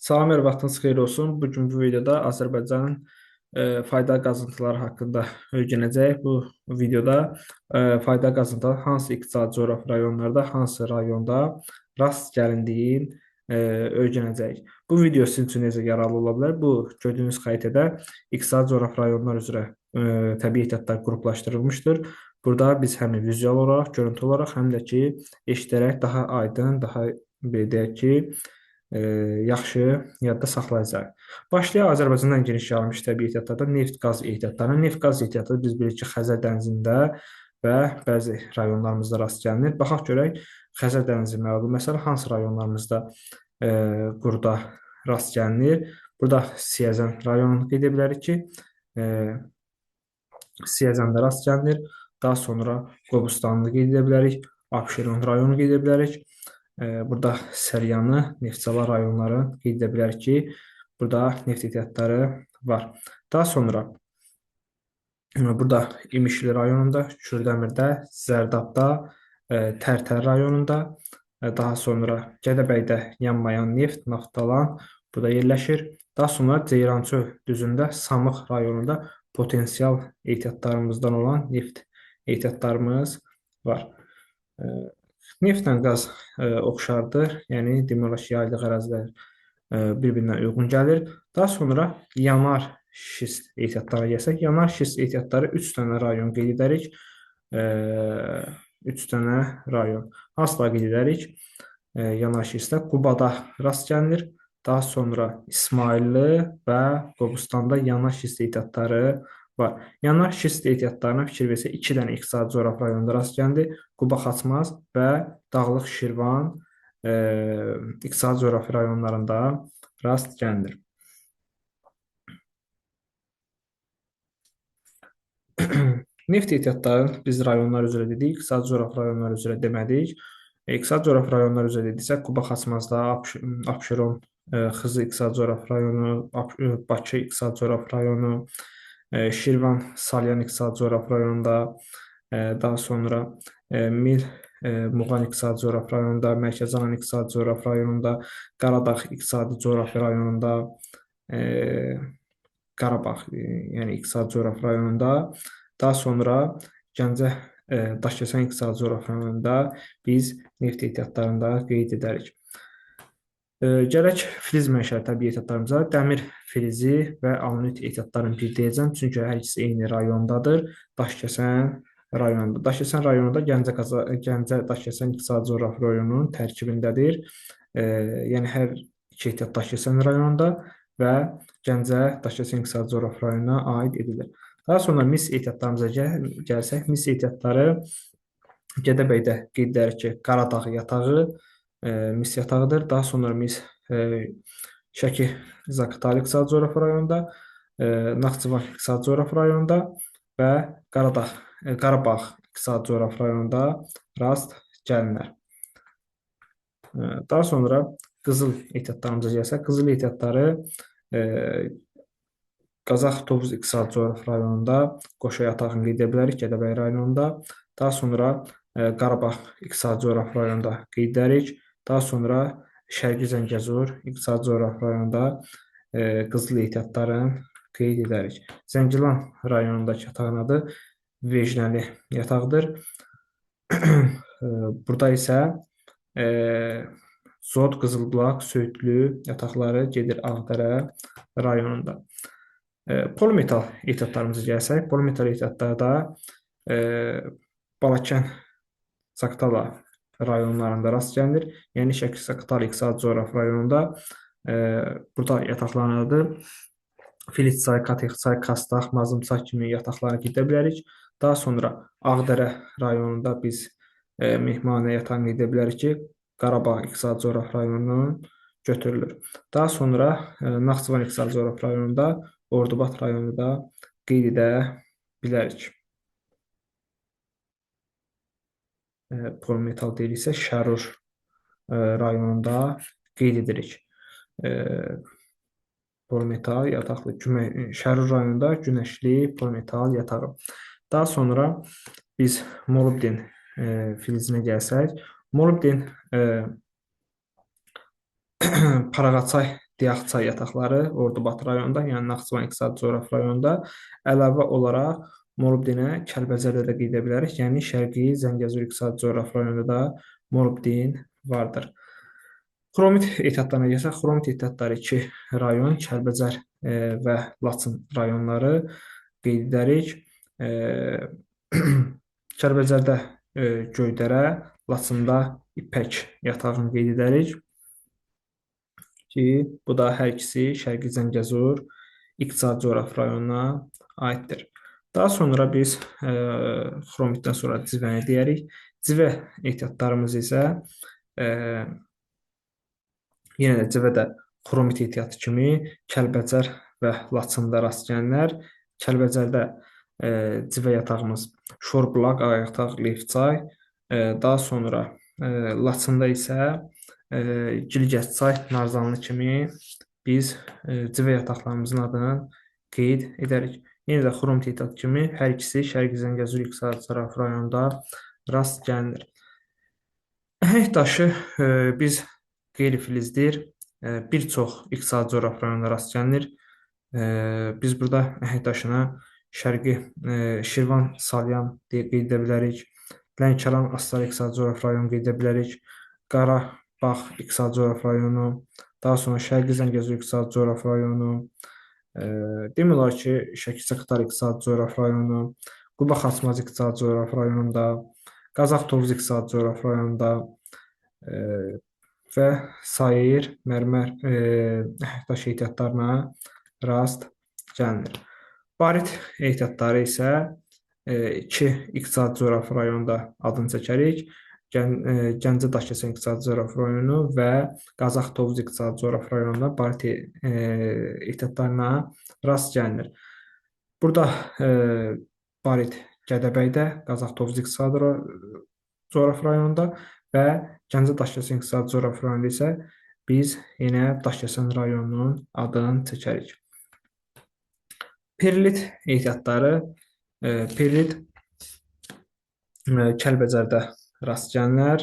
Salam, hər vaxtınız xeyir olsun. Bugünkü videoda Azərbaycanın fayda qazıntıları haqqında öyrənəcəyik. Bu videoda fayda qazıntıları hansı iqtisadi coğrafi rayonlarda, hansı rayonda rast gəlindiyin öyrənəcəyik. Bu video sizin üçün necə yararlı ola bilər? Bu gördüyünüz xəritədə iqtisadi coğrafi rayonlar üzrə təbii ehtiyatlar qruplaşdırılmışdır. Burada biz həm vizual olaraq, görüntü olaraq, həm də ki, eşidərək daha aydın, daha belə deyək ki, yaxşı yadda saxlayacaq. Başlayaq Azərbaycandan geniş yayılmış təbii ehtiyatlardan neft-qaz ehtiyatlarına. Neft-qaz ehtiyatı biz bilirik ki, Xəzər dənizində və bəzi rayonlarımızda rast gəlinir. Baxaq görək Xəzər dənizi məlumu məsələ hansı rayonlarımızda burada rast gəlinir. Burada Siyəzən rayonunu qeyd edə bilərik ki, Siyəzəndə rast gəlinir. Daha sonra Qobustanını qeyd edə bilərik. Abşeron rayonunu qeyd edə bilərik. Burada Səryanı, Neftçala rayonları qeyd edə bilərik ki, burada neft ehtiyatları var. Daha sonra burada İmişli rayonunda, Kürdəmirdə, Zərdabda, Tərtər rayonunda, daha sonra Gədəbəydə yanmayan neft, Naftalan burada yerləşir. Daha sonra Ceyrançöl düzündə Samıq rayonunda potensial ehtiyatlarımızdan olan neft ehtiyatlarımız var. Neftlə qaz oxşardır, yəni demək olar ki, yaylıq ərazilər bir-birinə uyğun gəlir. Daha sonra yanar şist ehtiyatlarına gəlsək, yanar şist ehtiyatları 3 dənə rayon qeyd edərik. 3 dənə rayon. Hansılar qeyd edərik? Yanar şistdə Qubada rast gəlinir. Daha sonra İsmailli və Qobustanda yanar şist ehtiyatları var. Yanar şist ehtiyatlarına fikir versək, 2 dənə iqtisadi coğrafi rayonda rast gəldi. Quba Xaçmaz və Dağlıq Şirvan iqtisadi coğrafi rayonlarında rast gəlinir. Neft ehtiyatları biz rayonlar üzrə dedik, iqtisadi coğrafi rayonlar üzrə demədik. İqtisadi coğrafi rayonlar üzrə dediksə, Quba Xaçmazda, Abşeron Xızı iqtisadi coğrafi rayonu, Bakı iqtisadi coğrafi rayonu, Şirvan Salyan iqtisadi coğrafi rayonunda, daha sonra Mil Muğan iqtisadi coğrafi rayonunda, Mərkəzi Aran iqtisadi coğrafi rayonunda, Qaradağ iqtisadi coğrafi rayonunda, Qarabağ yəni iqtisadi coğrafi rayonunda, daha sonra Gəncə Daşkəsən iqtisadi coğrafi rayonunda biz neft ehtiyatlarında qeyd edərik. Gələk filiz mənşəli təbii ehtiyatlarımıza. Dəmir filizi və alunit ehtiyatlarını bir deyəcəm, çünki hər ikisi eyni rayondadır. Daşkəsən rayonunda. Daşkəsən rayonunda Gəncə Daşkəsən iqtisadi coğrafi rayonunun tərkibindədir. Yəni hər iki ehtiyat Daşkəsən rayonunda və Gəncə Daşkəsən iqtisadi coğrafi rayonuna aid edilir. Daha sonra mis ehtiyatlarımıza gəlsək, mis ehtiyatları Gədəbəydə qeyd edərik ki, Qaradağ yatağı mis yatağıdır. Daha sonra mis Şəki Zaqatala iqtisadi coğrafi rayonunda, Naxçıvan iqtisadi coğrafi rayonunda və Qarabağ iqtisadi coğrafi rayonunda rast gəlinir. Daha sonra qızıl ehtiyatlarımıza gəlsək, qızıl ehtiyatları Qazax Tovuz iqtisadi coğrafi rayonunda Qoşa yatağını qeyd edə bilərik, Gədəbəy rayonunda. Daha sonra Qarabağ iqtisadi coğrafi rayonunda qeyd edərik. Daha sonra Şərqi Zəngəzur iqtisadi coğrafi rayonunda qızıl ehtiyatlarını qeyd edərik. Zəngilan rayonundakı yatağın adı Vejnəli yatağıdır. Burada isə Zod, Qızılbulaq, Söyüdlü yataqları gedir Ağdərə rayonunda. Polimetal ehtiyatlarımıza gəlsək, polimetal ehtiyatlarda Balakən, Zaqatala rayonlarında rast gəlinir. Yəni Şəki Zaqatala iqtisadi coğrafi rayonunda burada yataqların adı Filitçay, Katexçay, Kastaq, Mazımçay kimi yataqları qeyd edə bilərik. Daha sonra Ağdərə rayonunda biz Mehmanə yatağını qeyd edə bilərik ki, Qarabağ iqtisadi coğrafi rayonunun götürülür. Daha sonra Naxçıvan iqtisadi coğrafi rayonunda, Ordubad rayonunda qeyd edə bilərik. Polimetal deyiriksə, Şərur rayonunda qeyd edirik. Polimetal yataqlı, Şərur rayonunda Günəşli polimetal yatağı. Daha sonra biz molibden filizinə gəlsək, molibden Paraqaçay Diaqçay yataqları Ordubad rayonunda, yəni Naxçıvan İqtisadi Coğrafi rayonunda. Əlavə olaraq molibdenə Kəlbəcərdə də qeyd edə bilərik. Yəni Şərqi Zəngəzur İqtisadi Coğrafi rayonunda da molibden vardır. Xromit ehtiyatlarına gəlsək, xromit ehtiyatları 2 rayon, Kəlbəcər və Laçın rayonları qeyd edərik. Kəlbəcərdə Göydərə, Laçında İpək yatağını qeyd edərik ki, bu da hər ikisi Şərqi Zəngəzur İqtisadi Coğrafi rayonuna aiddir. Daha sonra biz xromitdən sonra civəni deyərik. Civə ehtiyatlarımız isə yenə də civə də xromit ehtiyatı kimi Kəlbəcər və Laçında rast gəlinər. Kəlbəcərdə civə yatağımız Şorbulaq, Ağayataq, Leyfçay. Daha sonra Laçında isə Gilgəsçay, Narzanlı kimi biz civə yataqlarımızın adını qeyd edərik. Yenə də xromit ehtiyatı kimi hər ikisi Şərqi Zəngəzur İqtisadi Coğrafi rayonunda rast gəlinir. Əhəng daşı biz qeyri-filizdir. Bir çox iqtisadi coğrafi rayonlara rast gəlinir. Biz burada əhəng daşına Şərqi Şirvan, Salyan deyə qeyd edə bilərik. Lənkəran, Astara iqtisadi coğrafi rayonu qeyd edə bilərik. Qarabağ iqtisadi coğrafi rayonu, daha sonra Şərqi Zəngəzur iqtisadi coğrafi rayonu, demək olar ki, Şəki-Çaxdar iqtisadi coğrafi rayonu, Quba Xaçmaz iqtisadi coğrafi rayonunda, Qazax Tovuz iqtisadi coğrafi rayonunda və sair mərmər daş ehtiyatlarına rast gəlinir. Barit ehtiyatları isə 2 iqtisadi coğrafi rayonda adını çəkərik. Gəncə Daşkəsən iqtisadi coğrafi rayonu və Qazax Tovuz iqtisadi coğrafi rayonunda barit ehtiyatlarına rast gəlinir. Burada barit Gədəbəydə, Qazax Tovuz iqtisadi coğrafi rayonunda və Gəncə Daşkəsən iqtisadi coğrafi rayonunda isə biz yenə Daşkəsən rayonunun adını çəkərik. Perlit ehtiyatları, perlit Kəlbəcərdə rast gəlinər.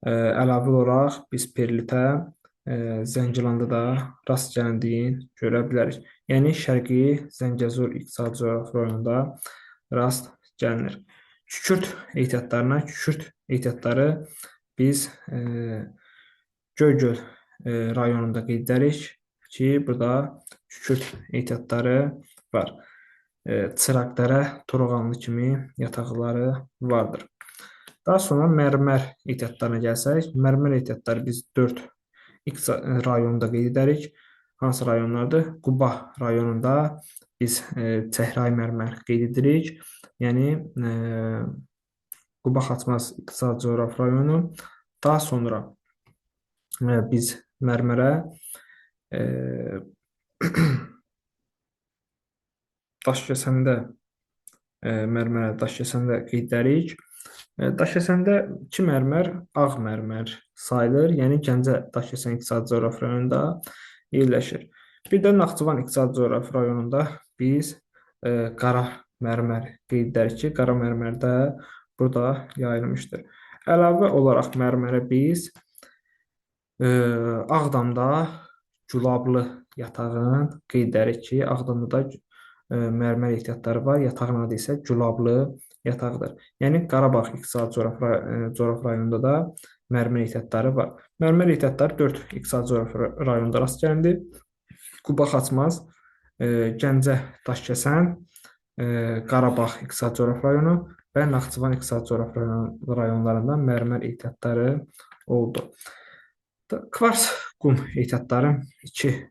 Əlavə olaraq biz perlitə Zəngilanda da rast gəlindiyini görə bilərik. Yəni Şərqi Zəngəzur İqtisadi Coğrafi rayonunda rast gəlinir. Kükürd ehtiyatlarına, kükürd ehtiyatları biz Göygöl rayonunda qeyd edərik ki, burada kükürd ehtiyatları var. Çıraqdərə, Toruğanlı kimi yataqları vardır. Daha sonra mərmər ehtiyatlarına gəlsək, mərmər ehtiyatları biz 4 rayonda qeyd edərik. Hansı rayonlardır? Quba rayonunda biz Çəhrayı mərmər qeyd edirik. Yəni Quba Xaçmaz İqtisadi Coğrafi rayonu. Daha sonra biz mərmərə Daşkəsəndə qeyd edərik. Daşkəsəndə 2 mərmər ağ mərmər sayılır. Yəni Gəncə Daşkəsən İqtisadi Coğrafi rayonunda yerləşir. Bir də Naxçıvan İqtisadi Coğrafi rayonunda biz qara mərmər qeyd edərik ki, qara mərmər də burada yayılmışdır. Əlavə olaraq mərmərə biz Ağdamda Gülablı yatağını qeyd edərik ki, Ağdamda da mərmər ehtiyatları var. Yatağın adı isə Gülablı yatağıdır. Yəni Qarabağ İqtisadi Coğrafi rayonunda da mərmər ehtiyatları var. Mərmər ehtiyatları 4 iqtisadi coğrafi rayonda rast gəlinir. Quba Xaçmaz, Gəncə Daşkəsən, Qarabağ İqtisadi Coğrafi rayonu və Naxçıvan İqtisadi Coğrafi rayonlarında mərmər ehtiyatları oldu. Kvars qum ehtiyatları 2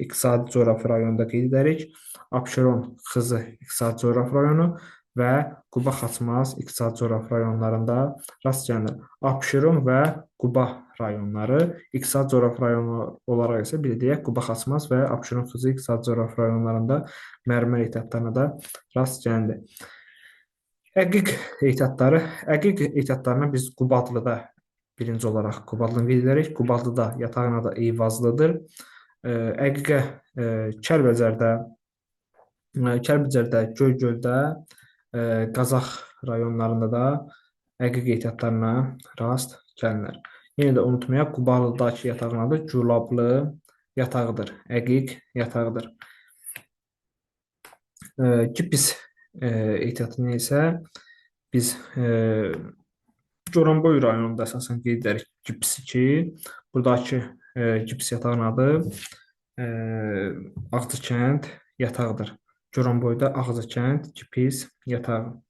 iqtisadi coğrafi rayonda qeyd edərik. Abşeron Xızı İqtisadi Coğrafi rayonu və Quba Xaçmaz İqtisadi Coğrafi rayonlarında rast gəlinir. Abşeron və Quba rayonları iqtisadi coğrafi rayonu olaraq isə bir deyək, Quba Xaçmaz və Abşeron Xızı İqtisadi Coğrafi rayonlarında mərmər ehtiyatlarına da rast gəlinir. Əqiq ehtiyatlarına biz Qubadlıda birinci olaraq Qubadlını qeyd edərik. Qubadlıda yatağın adı Eyvazlıdır. Əqiqə Kəlbəcərdə, Göygöldə, Qazax rayonlarında da əqiq ehtiyatlarına rast gəlinir. Yenə də unutmayaq, Qubadlıdakı yatağın adı Gülablı yatağıdır. Əqiq yatağıdır. Gipis ehtiyatını isə biz Goranboy rayonunda əsasən qeyd edərik gipsi ki, buradakı gips yatağın adı e, Ağcakənd yatağıdır. Goranboyda Ağcakənd gipis yatağı.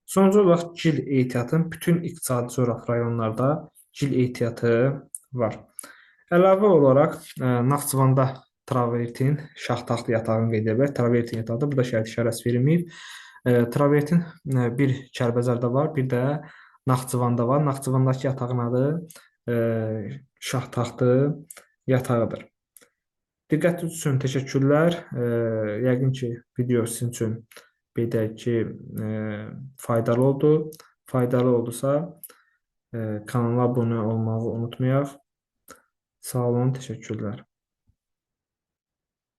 Sonuncu olaraq gil ehtiyatın bütün iqtisadi coğrafi rayonlarda gil ehtiyatı var. Əlavə olaraq Naxçıvanda travertin şaxtaxtı yatağını qeyd edirək. Travertin yatağıdır. Burada şərt işarəsi verilməyib. Travertin bir Kəlbəcərdə var, bir də Naxçıvanda var. Naxçıvandakı yatağın adı şaxtaxtı yatağıdır. Diqqətiniz üçün təşəkkürlər. Yəqin ki, video sizin üçün belə ki, faydalı oldu. Faydalı oldusa, kanala abunə olmağı unutmayaq. Sağ olun, təşəkkürlər.